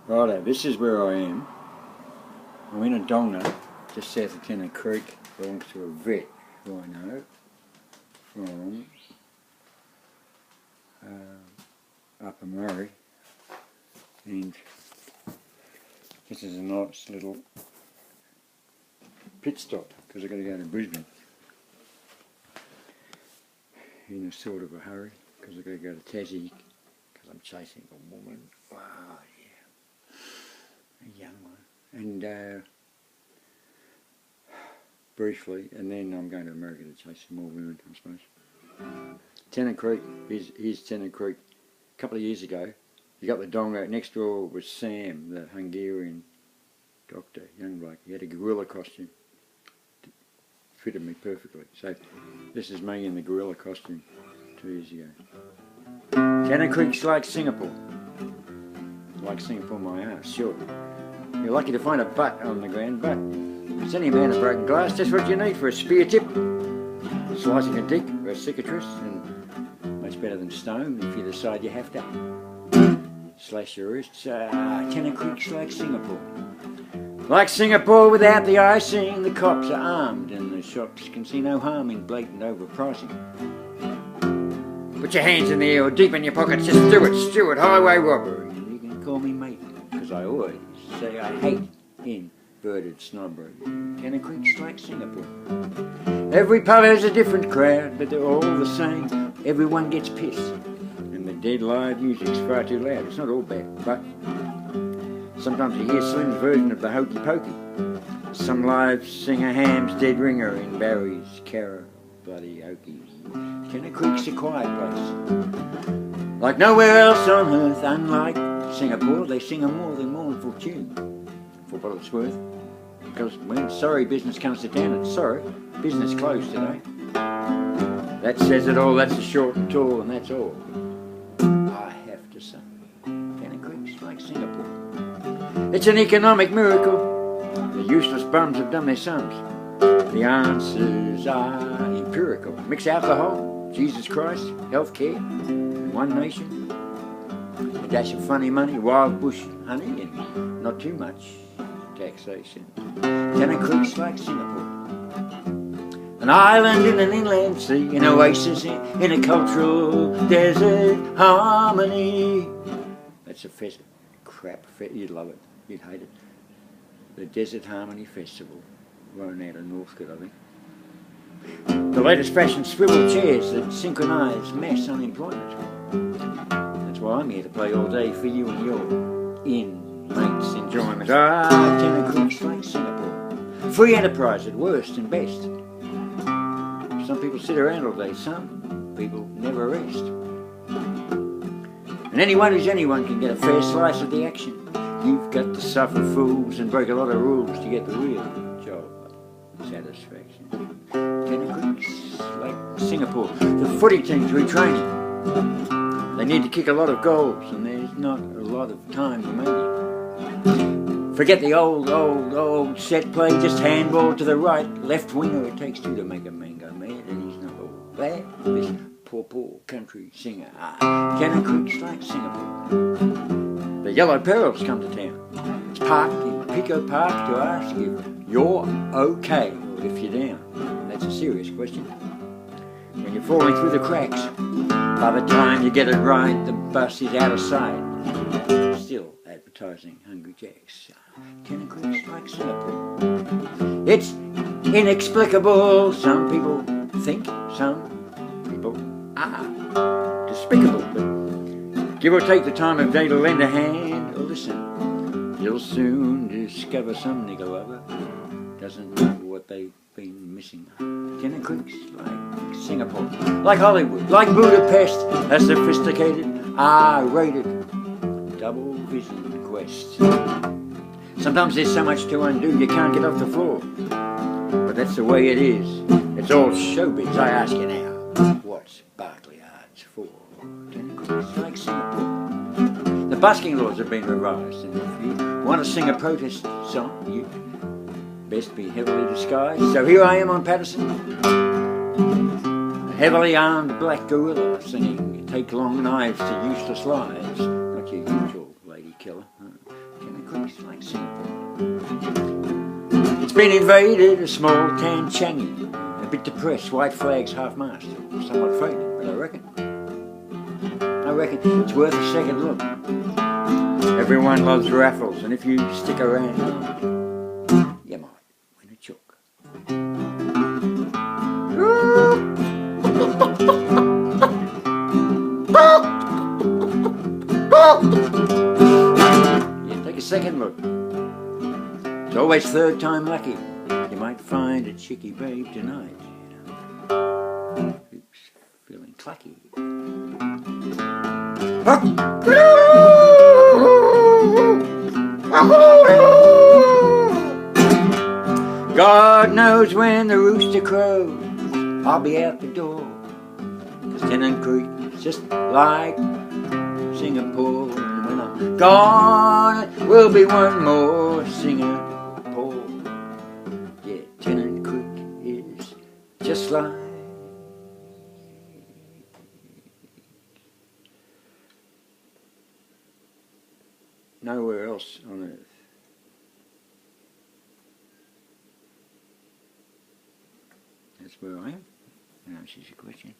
Righto, this is where I am. I'm in a donga just south of Tennant Creek. Belongs to a vet who I know from Upper Murray, and this is a nice little pit stop because I've got to go to Brisbane in a sort of a hurry because I've got to go to Tassie because I'm chasing a woman. Wow, yeah, a young one, and briefly, and then I'm going to America to chase some more women, I suppose. Tennant Creek, here's Tennant Creek. A couple of years ago, you got the donga. Next door was Sam, the Hungarian doctor, young bloke. He had a gorilla costume. Fitted me perfectly. So this is me in the gorilla costume 2 years ago. Tennant Creek's like Singapore. Like Singapore, my ass, sure. You're lucky to find a butt on the ground, but it's any amount of broken glass, just what you need for a spear tip. Slicing a dick or a cicatrice, and much better than stone if you decide you have to. Slash your wrists. Tennant Creek's like Singapore. Like Singapore without the icing, the cops are armed and the shops can see no harm in blatant overpricing. Put your hands in the air or deep in your pockets, just do it, Stewart, highway robbery. And you can call me mate, because I always say I hate inverted snobbery. Tennant Creek's like Singapore. Every pub has a different crowd, but they're all the same. Everyone gets pissed, and the dead live music's far too loud. It's not all bad, but sometimes you hear Slim's version of the Hokey Pokey. Some live singer hams dead ringer in Barry's Cara bloody Hokey. Tennant Creek's a quiet place, like nowhere else on earth. Unlike Singapore, they sing a more than mournful tune, for what it's worth. Because when sorry business comes to town, it's sorry, business closed today. That says it all, that's the short and tall, and that's all I have to say. Tennant Creek's like Singapore. It's an economic miracle. The useless bums have done their sums. The answers are empirical. Mix alcohol, Jesus Christ, healthcare, one nation, a dash of funny money, wild bush honey, and not too much taxation. Tennant Creek's like Singapore. An island in an inland sea, an oasis in a cultural desert harmony. That's a crap, you'd love it, you'd hate it. The Desert Harmony Festival, run out of Northcote, I think. The latest fashion swivel chairs that synchronise mass unemployment. That's why I'm here to play all day for you and your inmates' enjoyment. Tennant Creek's like Singapore. Free enterprise at worst and best. Some people sit around all day, some people never rest. And anyone who's anyone can get a fair slice of the action. You've got to suffer fools and break a lot of rules to get the real job satisfaction. Tennant Creek's like Singapore. The footy team's retraining. They need to kick a lot of goals and there's not a lot of time remaining. Forget the old set play, just handball to the right. Left winger, it takes two to make a man go mad, and he's not all bad. This poor country singer. Tennant Creek's like Singapore. The Yellow Perils come to town. It's parked in Pico Park to ask if you're okay or if you're down. That's a serious question. When you're falling through the cracks, by the time you get it right, the bus is out of sight. Still advertising Hungry Jacks. Tennant Creek's like Singapore. It's inexplicable. Some people think, some people are despicable. But give or take the time of day to lend a hand or listen, you'll soon discover some nigger lover doesn't know what they've been missing. Tennant Creek's like Singapore, like Hollywood, like Budapest, a sophisticated, R-rated, double vision quest. Sometimes there's so much to undo you can't get off the floor, but that's the way it is. It's all showbiz. I ask you now, what's Barclay Arts for? Tennant Creek's like Singapore. The busking laws have been revised, and if you want to sing a protest song, you best be heavily disguised. So here I am on Patterson, a heavily armed black gorilla singing "Take Long Knives to Useless Lives." Not your usual lady killer. Creek's like Singapore. It's been invaded, a small tan Changi. A bit depressed, white flags half-mast. Somewhat frightening, but I reckon it's worth a second look. Everyone loves raffles, and if you stick around, you might win a chook. Yeah, take a second look. It's always third time lucky. You might find a chicky babe tonight. Oops, feeling clucky. God knows when the rooster crows, I'll be out the door. 'Cause Tennant Creek is just like Singapore. And when I'm gone, it will be one more Singapore. Yeah, Tennant Creek is just like nowhere else on earth. That's where I am. Now, she's a question.